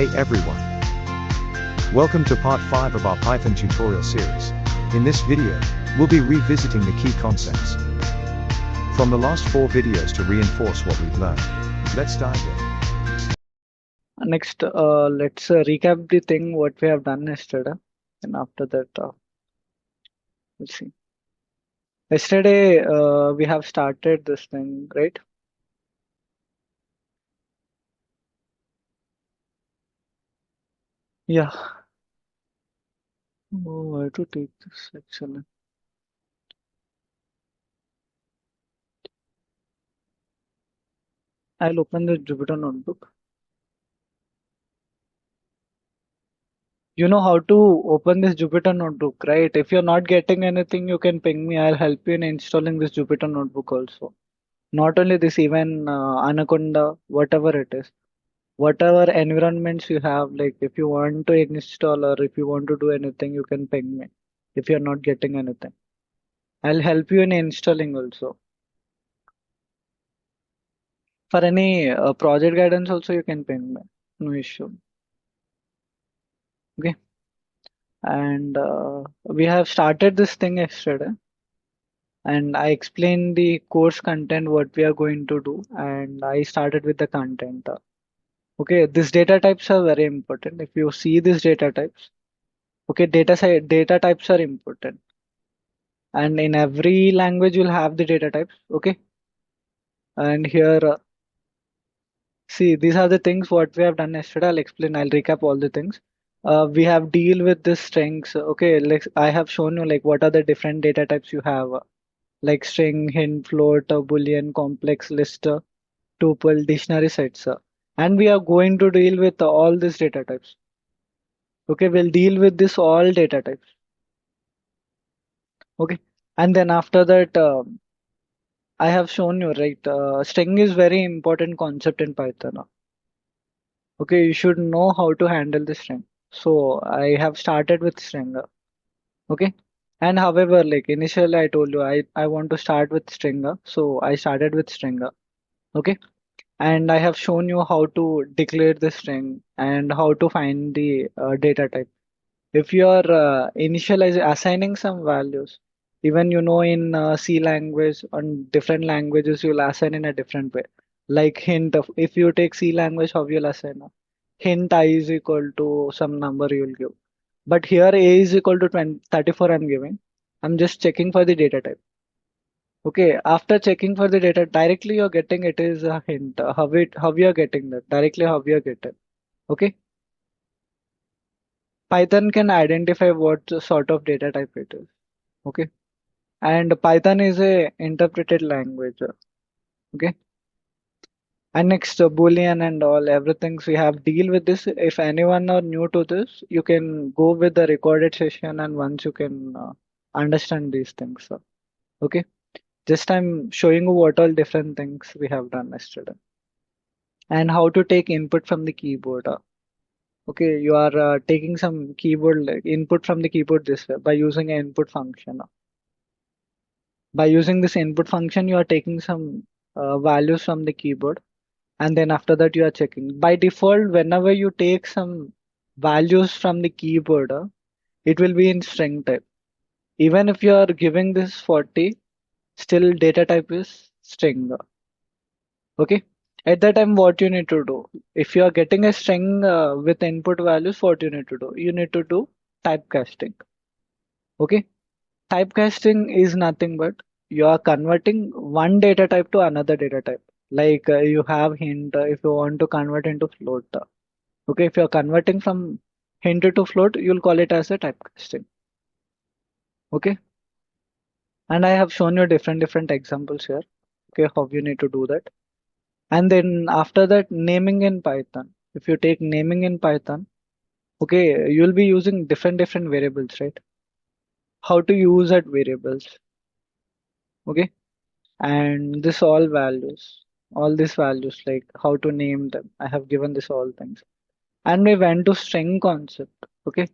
Hey everyone! Welcome to part 5 of our Python tutorial series. In this video, we'll be revisiting the key concepts from the last 4 videos to reinforce what we've learned. Let's dive in. Next, let's recap the thing what we have done yesterday, and after that, let's see. Yesterday, we have started this thing, right? Yeah. Oh, I have to take this actually. I'll open the Jupyter notebook. You know how to open this Jupyter notebook, right? If you're not getting anything, you can ping me. I'll help you in installing this Jupyter notebook also. Not only this, even Anaconda, whatever it is. Whatever environments you have, like if you want to install or if you want to do anything, you can ping me if you're not getting anything. I'll help you in installing also. For any project guidance also, you can ping me. No issue. Okay. And we have started this thing yesterday. And I explained the course content, what we are going to do. And I started with the content. Okay, these data types are very important. If you see these data types, okay, data types are important. And in every language you'll have the data types. Okay, and here see, these are the things what we have done yesterday. I'll recap all the things. We have deal with the strings. Okay, like I have shown you like what are the different data types you have, like string, hint, float, boolean, complex, list, tuple, dictionary sets, and we are going to deal with all these data types. Okay, we'll deal with this all data types. Okay, and then after that I have shown you, right? String is very important concept in Python. Okay, you should know how to handle the string. So I have started with string. Okay, and however, like initially I told you, I want to start with string. So I started with string. Okay, and I have shown you how to declare the string and how to find the data type. If you are initializing assigning some values, even in C language on different languages you'll assign in a different way. Like hint of, if you take C language, how you'll assign a hint I is equal to some number you'll give. But here A is equal to 20, 34 I'm giving. I'm just checking for the data type. Okay, after checking for the data directly you're getting it is a hint. How you're getting that directly, how you're getting. Okay. Python can identify what sort of data type it is. Okay. And Python is a interpreted language. Okay. And next, Boolean and all everything we have deal with this. If anyone are new to this, you can go with the recorded session and once you can understand these things. Okay. Just I'm showing you what all different things we have done yesterday and how to take input from the keyboard. Okay, you are taking some keyboard input from the keyboard this way by using an input function. By using this input function, you are taking some values from the keyboard, and then after that you are checking. By default, whenever you take some values from the keyboard, it will be in string type. Even if you are giving this 40, still data type is string. Okay. At that time, what you need to do? If you are getting a string with input values, what you need to do? You need to do typecasting. Okay. Typecasting is nothing but you are converting one data type to another data type. Like you have hint, if you want to convert into float. Okay, if you're converting from hint to float, you'll call it as a typecasting. Okay, and I have shown you different examples here. Okay, how you need to do that. And then after that, naming in Python. If you take naming in Python, okay, you'll be using different variables, right? How to use that variables. Okay, and this all these values, like how to name them. I have given this all things. And we went to string concept. Okay,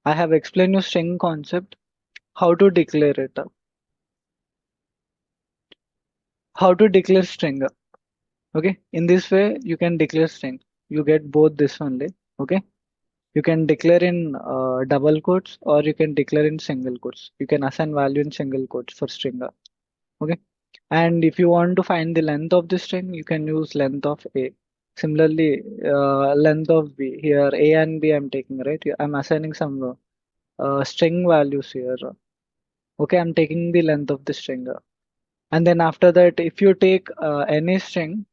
I have explained you string concept, how to declare it, how to declare string. Okay, in this way you can declare string. you get both this only. Okay. You can declare in double quotes or you can declare in single quotes. You can assign value in single quotes for string. Okay. And if you want to find the length of the string, you can use length of A. Similarly, length of B. Here, A and B I'm taking, right? I'm assigning some string values here. Okay, I'm taking the length of the string. And then after that, if you take any string,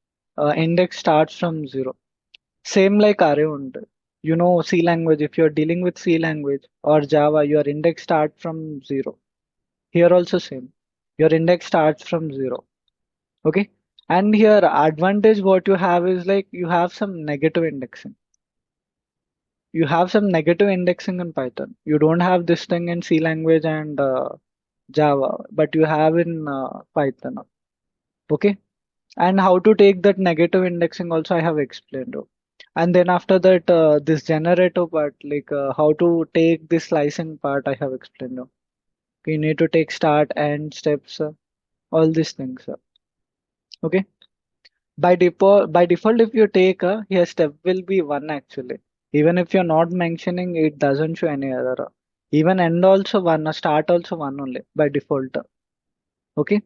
index starts from 0. Same like array only. You know, C language, if you're dealing with C language or Java, your index starts from 0. Here also same. Your index starts from 0. Okay. And here advantage what you have is like you have some negative indexing. You have some negative indexing in Python. You don't have this thing in C language and Java, but you have in Python. Okay. And how to take that negative indexing also I have explained. And then after that, this generator part, like how to take this slicing part I have explained. You need to take start and steps, all these things. Okay. By default, if you take here step will be one actually. Even if you're not mentioning, it doesn't show any error. Even end also one, start also one only by default. Okay.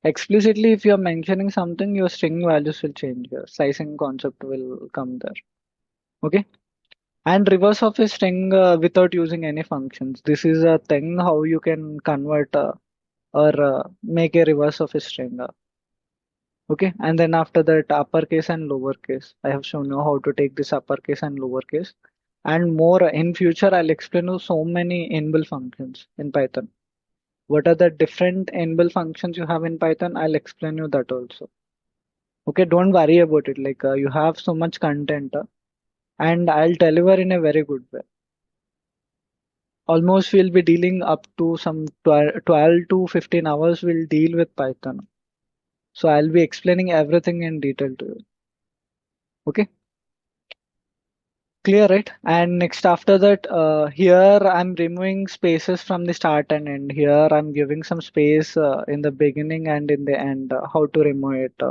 Explicitly, if you're mentioning something, your string values will change here. Slicing concept will come there. Okay. And reverse of a string without using any functions. This is a thing how you can convert or make a reverse of a string. Okay, and then after that, uppercase and lowercase. I have shown you how to take this uppercase and lowercase. And more in future, I'll explain you so many inbuilt functions in Python. What are the different inbuilt functions you have in Python? I'll explain you that also. Okay, don't worry about it. Like you have so much content, and I'll deliver in a very good way. Almost we'll be dealing up to some 12 to 15 hours. We'll deal with Python. So I'll be explaining everything in detail to you. Okay. Clear, right? And next after that, here I'm removing spaces from the start and end. Here I'm giving some space in the beginning and in the end. How to remove it?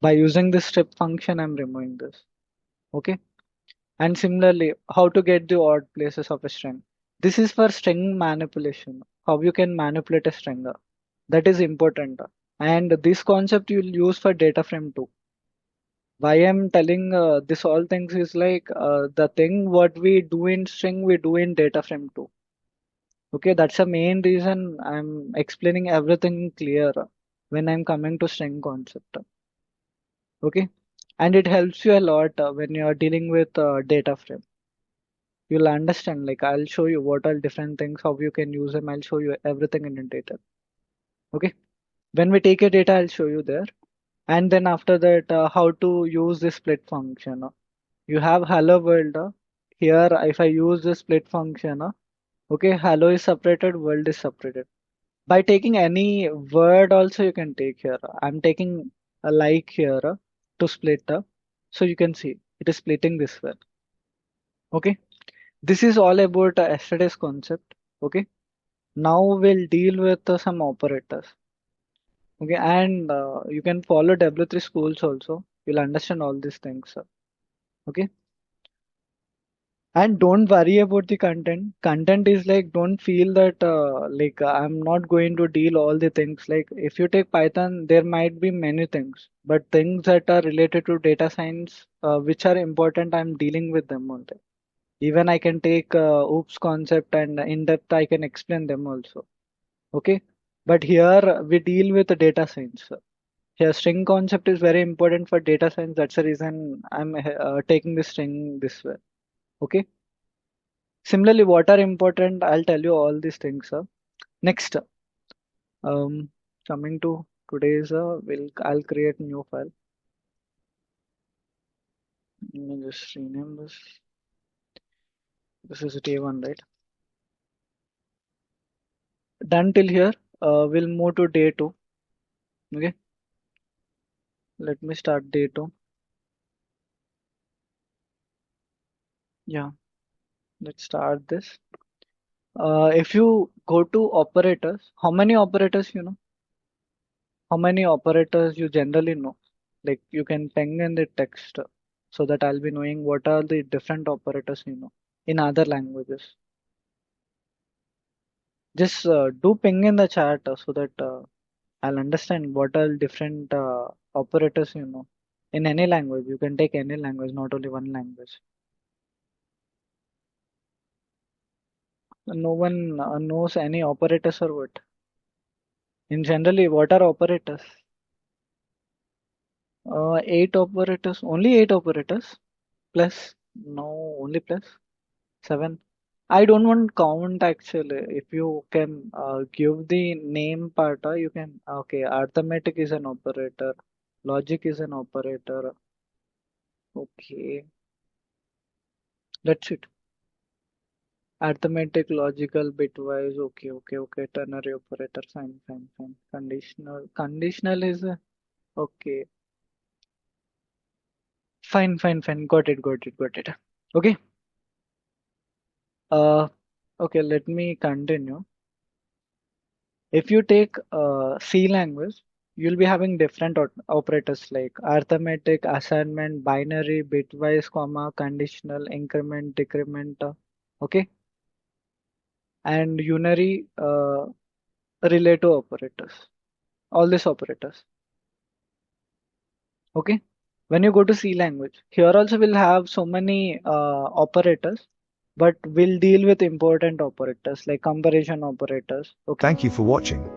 By using this strip function, I'm removing this. Okay. And similarly, how to get the odd places of a string. This is for string manipulation. How you can manipulate a string. That is important. And this concept you'll use for data frame too. Why I'm telling this all things is like the thing what we do in string we do in data frame too. Okay, that's the main reason I'm explaining everything clear when I'm coming to string concept. Okay, and it helps you a lot when you are dealing with data frame. You'll understand. Like I'll show you what are different things, how you can use them. I'll show you everything in detail. Okay, when we take a data, I'll show you there. And then after that, how to use the split function. You have hello world. Here, if I use the split function, okay, hello is separated, world is separated. By taking any word also you can take here. I'm taking a like here to split. So you can see it is splitting this way. Okay, this is all about yesterday's concept. Okay, now we'll deal with some operators. Okay, and you can follow W3 schools also. You'll understand all these things. Okay. And don't worry about the content. Content is like don't feel that I'm not going to deal all the things. Like if you take Python, there might be many things, but things that are related to data science, which are important, I'm dealing with them only. Even I can take OOPS concept and in depth I can explain them also. Okay, but here we deal with the data science. Here string concept is very important for data science. That's the reason I'm taking the string this way. Okay. Similarly, what are important? I'll tell you all these things. Next, um, coming to today's, I'll create new file. Let me just rename this. This is day one, right? Done till here. We'll move to day two. Okay. Let me start day two. Yeah. Let's start this. If you go to operators, how many operators you know? How many operators you generally know? Like you can ping in the text. so that I'll be knowing what are the different operators, in other languages. Just do ping in the chat so that I'll understand what are different operators, in any language. You can take any language, not only one language. No one knows any operators or what? In generally, what are operators? 8 operators, only 8 operators? Plus? No, only plus? 7? I don't want count actually. If you can give the name part, you can. Okay, arithmetic is an operator. Logic is an operator. Okay, that's it. Arithmetic, logical, bitwise. Okay, okay, okay. Ternary operator. Fine, fine, fine. Conditional. Conditional is okay. Fine, fine, fine. Got it, got it, got it. Okay. Uh, okay. Let me continue. If you take C language, you'll be having different operators like arithmetic, assignment, binary, bitwise, comma, conditional, increment, decrement, okay, and unary relative operators. All these operators, okay. When you go to C language, here also we'll have so many operators, but we'll deal with important operators like comparison operators, okay. Thank you for watching.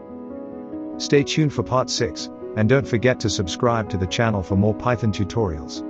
Stay tuned for part 6, and don't forget to subscribe to the channel for more Python tutorials.